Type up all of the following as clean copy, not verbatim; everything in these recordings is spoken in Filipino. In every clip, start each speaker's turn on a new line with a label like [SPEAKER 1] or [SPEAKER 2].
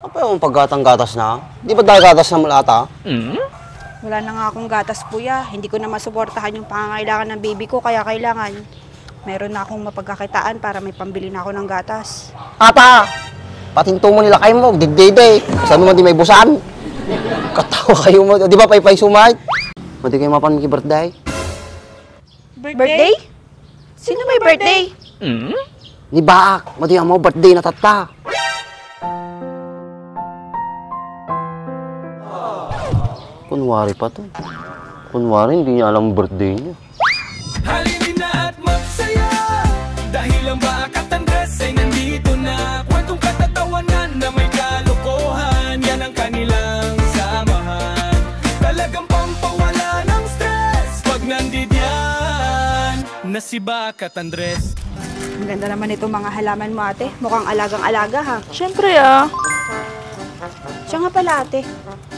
[SPEAKER 1] Apa yung paggatang-gatas na? Di ba dahil gatas na malata?
[SPEAKER 2] Wala na nga akong gatas, kuya. Hindi ko na masuportahan yung pangangailangan ng baby ko, kaya kailangan meron na akong mapagkakitaan para may pambili na ako ng gatas.
[SPEAKER 1] Ata! Patinto mo nila kayo mo, digday-day. Sabi mo di may busan. Katawa kayo mo. Di ba pay-pay sumay? Madi kayo mapan birthday?
[SPEAKER 2] Birthday? Sino may birthday?
[SPEAKER 1] Ni Baak. Madi mo birthday na tata. Kunwari pa to. Kunwari hindi niya alam birthday niya.
[SPEAKER 3] Halinin na at magsaya dahil ang Baak at Andres ay nandito na. Kwentong katatawanan na may kalokohan, yan ang kanilang samahan. Talagang pampawala ng stress pag nandidyan na si Baak at Andres.
[SPEAKER 2] Ang ganda naman itong mga halaman mo, ate. Mukhang alagang-alaga, ha?
[SPEAKER 4] Siyempre
[SPEAKER 2] Siya nga pala, ate.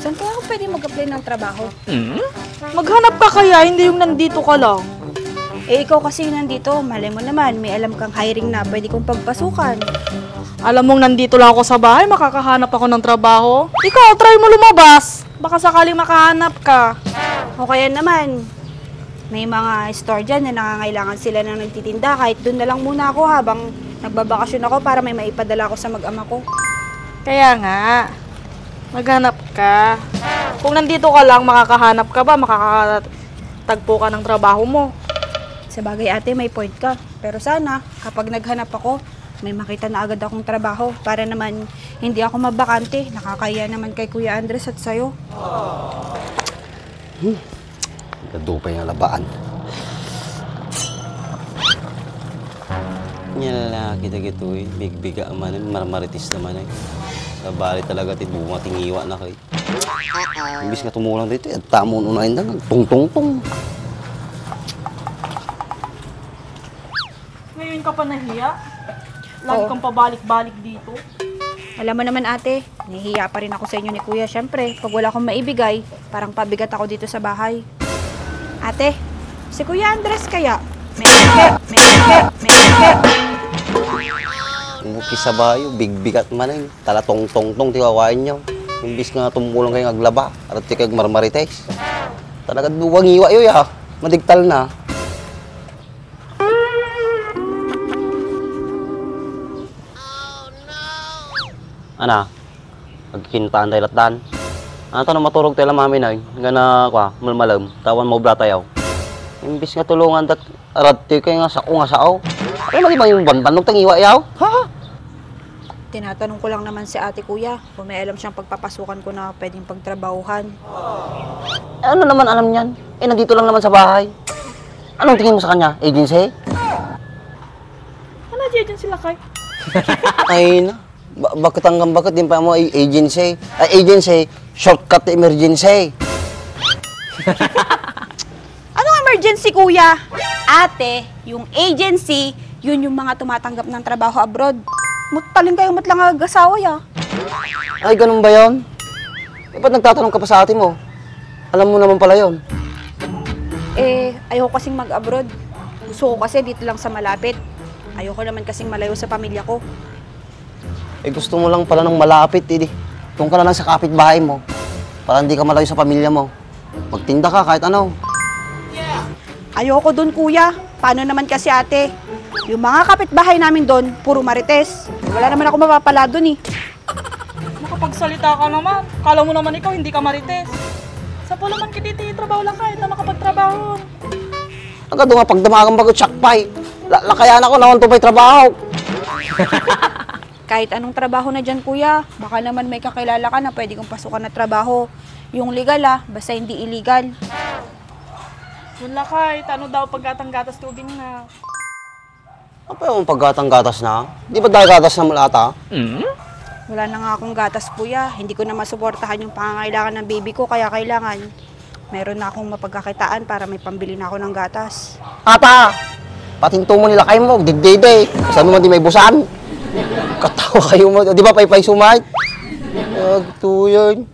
[SPEAKER 2] Saan kaya ako pwede mag-apply ng trabaho?
[SPEAKER 4] Maghanap ka kaya, hindi yung nandito ka lang.
[SPEAKER 2] Eh, ikaw kasi nandito. Malay mo naman, may alam kang hiring na pwede kong pagpasukan.
[SPEAKER 4] Alam mong nandito lang ako sa bahay, makakahanap ako ng trabaho. Ikaw, try mo lumabas. Baka sakaling makahanap ka.
[SPEAKER 2] O kaya naman, may mga store dyan na nangangailangan sila ng nagtitinda. Kahit doon na lang muna ako habang nagbabakasyon ako para may maipadala ako sa mag-ama ko.
[SPEAKER 4] Kaya nga, maghanap ka. Kung nandito ka lang, makakahanap ka ba? Makakatagpo ka ng trabaho mo.
[SPEAKER 2] Sa bagay, ate, may point ka. Pero sana, kapag naghanap ako, may makita na agad akong trabaho para naman hindi ako mabakante. Nakakaya naman kay Kuya Andres at sa'yo.
[SPEAKER 1] Gadupay ang labaan. Yan lalaki na gito eh. Big-biga man eh. Marmaritis naman eh. Sa bali talaga bumating iwa na kayo. Imbis nga tumulang dito eh. Tamon unahin lang. Tung-tung-tung.
[SPEAKER 4] Ngayon ka pa nahiya? Lagi kang pabalik-balik dito.
[SPEAKER 2] Alam mo naman, ate, nahihiya pa rin ako sa inyo ni Kuya. Siyempre, pag wala akong maibigay, parang pabigat ako dito sa bahay. Ate, si Kuya Andres kaya? May
[SPEAKER 1] Kisa bayo, big-bigat man eh. Talatong-tong-tong tiwawain nyo. Imbis nga tumulang kayo aglaba. At kayong marmarites. Talaga duwang iwa yun ya. Madigtal na. Ana, magkikintaan tayo latan. Ano to na maturog tayo lang mami na yun. Hanggang na, malmalam. Tawan mo bla tayo. Imbis nga tulungan dat arati kayo nga sao. Ano lagi ba yung banbanog tang iwa yaw? Ha?
[SPEAKER 2] Tinatanong ko lang naman si ate, Kuya, kung may alam siyang pagpapasukan ko na pwedeng pagtrabahuhan.
[SPEAKER 1] Ano naman alam niyan? Eh, nandito lang naman sa bahay. Anong tingin mo sa kanya? Agency?
[SPEAKER 4] Ano dyan sila kay?
[SPEAKER 1] Ay na. Bakit din pa mo agency? Ay, agency, shortcut emergency.
[SPEAKER 2] Anong emergency, Kuya? Ate, yung agency, yun yung mga tumatanggap ng trabaho abroad. Mutaling kayo matlang ag-asawa ya.
[SPEAKER 1] Ay, ganun ba yun? Eh, ba't nagtatanong ka pa sa ate mo? Alam mo naman pala yun.
[SPEAKER 2] Eh, ayoko kasing mag-abroad. Gusto ko kasi dito lang sa malapit. Ayoko naman kasing malayo sa pamilya ko.
[SPEAKER 1] Eh, gusto mo lang pala ng malapit, eh. Doon ka na lang sa kapitbahay mo. Para hindi ka malayo sa pamilya mo. Magtinda ka kahit ano.
[SPEAKER 2] Ayoko dun, Kuya. Paano naman kasi, ate? Yung mga kapitbahay namin doon, puro marites. Wala naman ako mapapala doon eh.
[SPEAKER 4] Makapagsalita ka naman. Kala mo naman ikaw, hindi ka marites. Sa pula man kititi, trabaho lang kahit na makapagtrabaho.
[SPEAKER 1] Agad nga pagdamagang bagot sakpay. Lakayan ako naman ito may trabaho.
[SPEAKER 2] Kahit anong trabaho na dyan, Kuya. Baka naman may kakilala ka na pwede kong pasukan na trabaho. Yung legal basta hindi illegal.
[SPEAKER 4] Wala kahit ano daw paggatang-gatas tubig na.
[SPEAKER 1] Apa yung paggatang-gatas na? Di ba dahil gatas na malata?
[SPEAKER 2] Wala na nga akong gatas, Kuya. Hindi ko na masuportahan yung pangangailangan ng baby ko, kaya kailangan meron na akong mapagkakitaan para may pambili na ako ng gatas.
[SPEAKER 1] Ata! Patinto mo nila kayo mo, digday-day. Sabi mo di may busan. Katawa kayo mo. Di ba pay-pay sumay? Ito yun.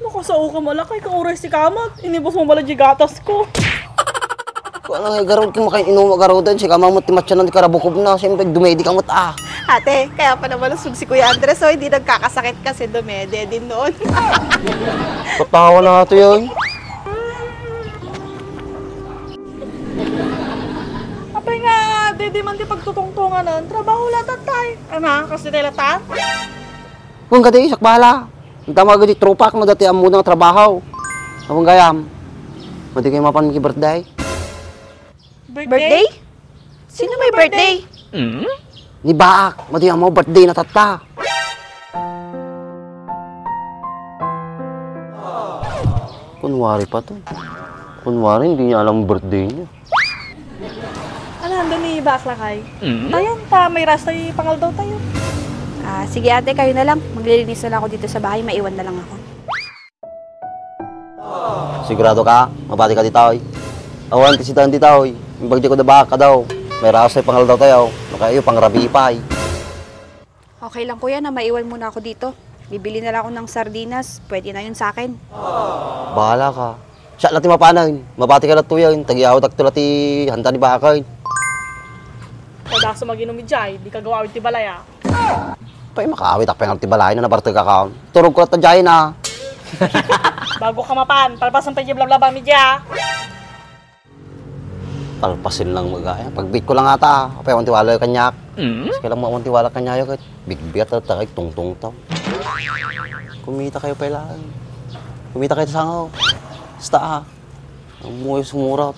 [SPEAKER 4] Naku, sa uka mo lakay kang oras si Kamat. Inibos mo bala di gatas ko.
[SPEAKER 1] Kung ano, garod ka makain inuwa garodan. Si kamamot timatsa na di karabukob na. Siyempre, dumedi kamot
[SPEAKER 2] Ate, kaya pa naman lusog si Kuya Andres, so hindi nagkakasakit kasi dumede din noon.
[SPEAKER 1] Patawa na ito yun.
[SPEAKER 4] Apay nga, di man di pagtutungtungan nun. Trabaho latan tayo. Ano, kasi nilatan?
[SPEAKER 1] Kung gadi, sakbala. Ang tama gadi, tropa ka madati ang muna ng trabaho. Ang gayam. Madi kayo mapan ki birthday.
[SPEAKER 2] Birthday? Sino may birthday?
[SPEAKER 1] Ni Baak, madi ang mo birthday na tata. Kunwari pa to. Kunwari, hindi niya alam ang birthday niya.
[SPEAKER 4] Ano, doon ni Baklakay? Tayo, may rasta yung pangal daw tayo.
[SPEAKER 2] Sige ate, kayo na lang. Maglilinis na lang ako dito sa bahay, maiwan na lang ako.
[SPEAKER 1] Sigurado ka? Mabati ka dito, oy. Awan, kasi tahan dito, oy. Yung bagdi ko na Baak ka daw. May rasa yung pangal daw tayo. Nakayo, pang rabi pa, eh.
[SPEAKER 2] Okay lang kuya na maiwan muna ako dito. Bibili na lang ako ng sardinas. Pwede na yun sa akin.
[SPEAKER 1] Bahala ka. Siya lati mapanan. Mabati ka na to yan. Tagiyaw takto lati hanta ni Bakay.
[SPEAKER 4] Kada sa maginom ni Jai, di ka gawa ti balaya.
[SPEAKER 1] Pa'y makawit ako yung tibalay na nabartag ka kaon. Turog ko na tadyay na.
[SPEAKER 4] Bago ka mapan, palpasan tayo blablaba mi Jai.
[SPEAKER 1] Palpasin lang magaya. Pagbit ko lang ata. Apay ang tiwala yung kanyak. Kasi kailang mga tiwala kanya yung big-biat at takay tungtung tong. Kumita kayo pala. Kumita kayo sa sangaw. Basta ang muhay sumurap.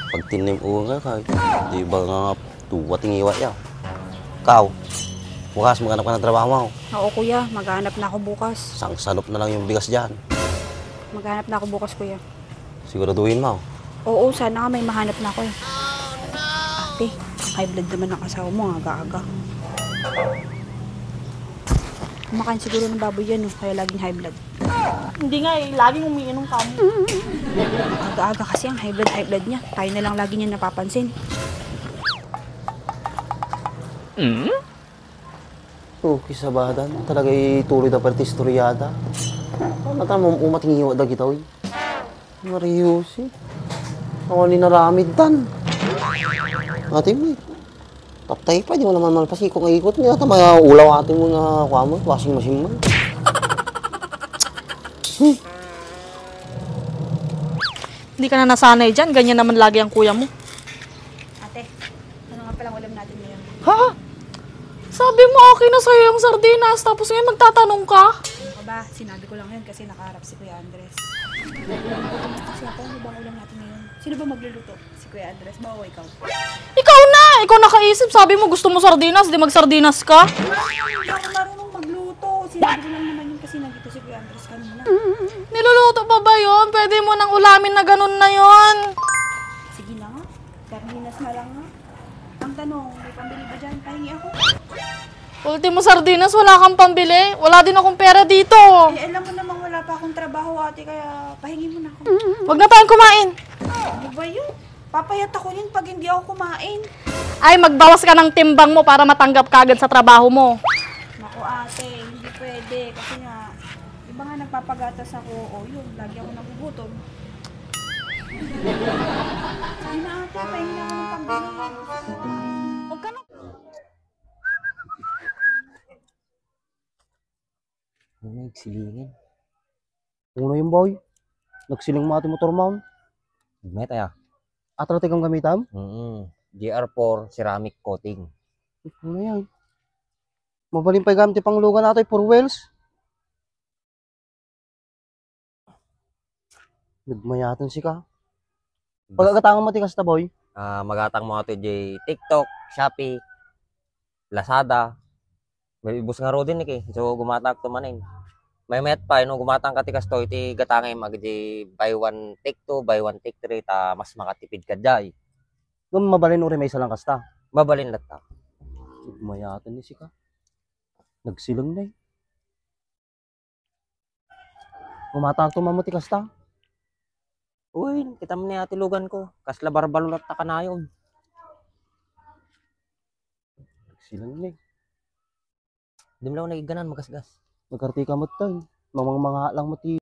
[SPEAKER 1] Pag tinim nga kay. Di ba nga tuwa tingiwa ya. Kau. Bukas maghanap ka ng trabaho mo.
[SPEAKER 2] Oo kuya, maghanap na ako bukas.
[SPEAKER 1] Sang-salop na lang yung bigas dyan.
[SPEAKER 2] Maghanap na ako bukas kuya.
[SPEAKER 1] Siguraduhin mo.
[SPEAKER 2] Oo, sana nga may mahanap na ako eh. Ate, high blood naman ang asawa mo, aga-aga. Kumakain siguro ng baboy yan, no? Kaya laging high blood.
[SPEAKER 4] Hindi nga eh, laging umiinom ka mo.
[SPEAKER 2] Aga-aga kasi ang high blood niya. Tayo na lang lagi niya napapansin.
[SPEAKER 1] Oh, kisabadan. Talaga tuloy na parte istoryada. Mata mo umating hiwa da kita, oy. Marius eh. Awan ni naramid tan. Ate mo. Taptay pa, di mo naman malpasi kung ikot niya. Tama ulaw ating mga kwamo, washing machine mo.
[SPEAKER 4] Hindi ka na nasanay dyan, ganyan naman lagi ang kuya mo.
[SPEAKER 2] Ate, ano nga palang ulam natin ngayon?
[SPEAKER 4] Ha? Sabi mo okay na sa'yo yung sardinas, tapos ngayon magtatanong ka?
[SPEAKER 2] Aba, sinabi ko lang yun kasi nakaharap si Kuya Andres. Kasi ako, ano bang ulam natin ngayon? Sino ba magluluto? Si Kuya Andres ba o ikaw?
[SPEAKER 4] Ikaw na! Ikaw nakaisip, sabi mo gusto mo sardinas, di magsardinas ka?
[SPEAKER 2] Hindi ako marunong magluto. Sinabi ko lang naman yun kasi nandito si Kuya Andres kanina.
[SPEAKER 4] Niluluto pa ba yun? Pwede mo nang ulamin na ganun na yun.
[SPEAKER 2] Sige na nga. Sardinas na lang nga. Ang tanong, may pambili ba dyan? Pahingi ako.
[SPEAKER 4] Ultimo sardinas, wala kang pambili. Wala din akong pera dito.
[SPEAKER 2] Eh, alam mo namang wala pa akong trabaho ate, kaya pahingi mo na ako.
[SPEAKER 4] Huwag na tayong kumain.
[SPEAKER 2] Ano ba yun? Papayat ako yun pag hindi ako kumain.
[SPEAKER 4] Ay, magbawas ka ng timbang mo para matanggap ka agad sa trabaho mo.
[SPEAKER 2] Naku ate, hindi pwede. Kasi nga, iba nga nagpapagatas ako. O yun, lagi ako nagugutom. Sige na ate, pahingi ako ng pambili.
[SPEAKER 4] Huwag ka na.
[SPEAKER 1] Ano nagsilingin? Una yung boy. Nagsiling mo ating motor mount.
[SPEAKER 5] Met ya.
[SPEAKER 1] Atrate kang gamitam?
[SPEAKER 5] GR4 ceramic coating.
[SPEAKER 1] Ano yan? Mabaling pa gamit pang lugan natin for wheels. Nagmayatan si ka. Pagkakatangan mo tikas ta boy.
[SPEAKER 5] Magatang mo ato di TikTok, Shopee, Lazada. May ibus nga rodin ni so gumatak to manin. May met pa no gumatang ka tikas to iti gatangay magdi buy one take two, buy one take three ta mas makatipid ka jay.
[SPEAKER 1] Gum mabalin uri may isa lang kasta.
[SPEAKER 5] Babalin latta.
[SPEAKER 1] Nagmayatan ni si ka. Nagsilang na eh. Gumatang to mamati kasta.
[SPEAKER 5] Uy, kita mo ni ati lugan ko. Kasla barbalot ta kanayon.
[SPEAKER 1] Nagsilang na eh.
[SPEAKER 5] Di mo lang nagiganan magasgas.
[SPEAKER 1] Nagkarti ka mo tayo. Mamang mga lang mati.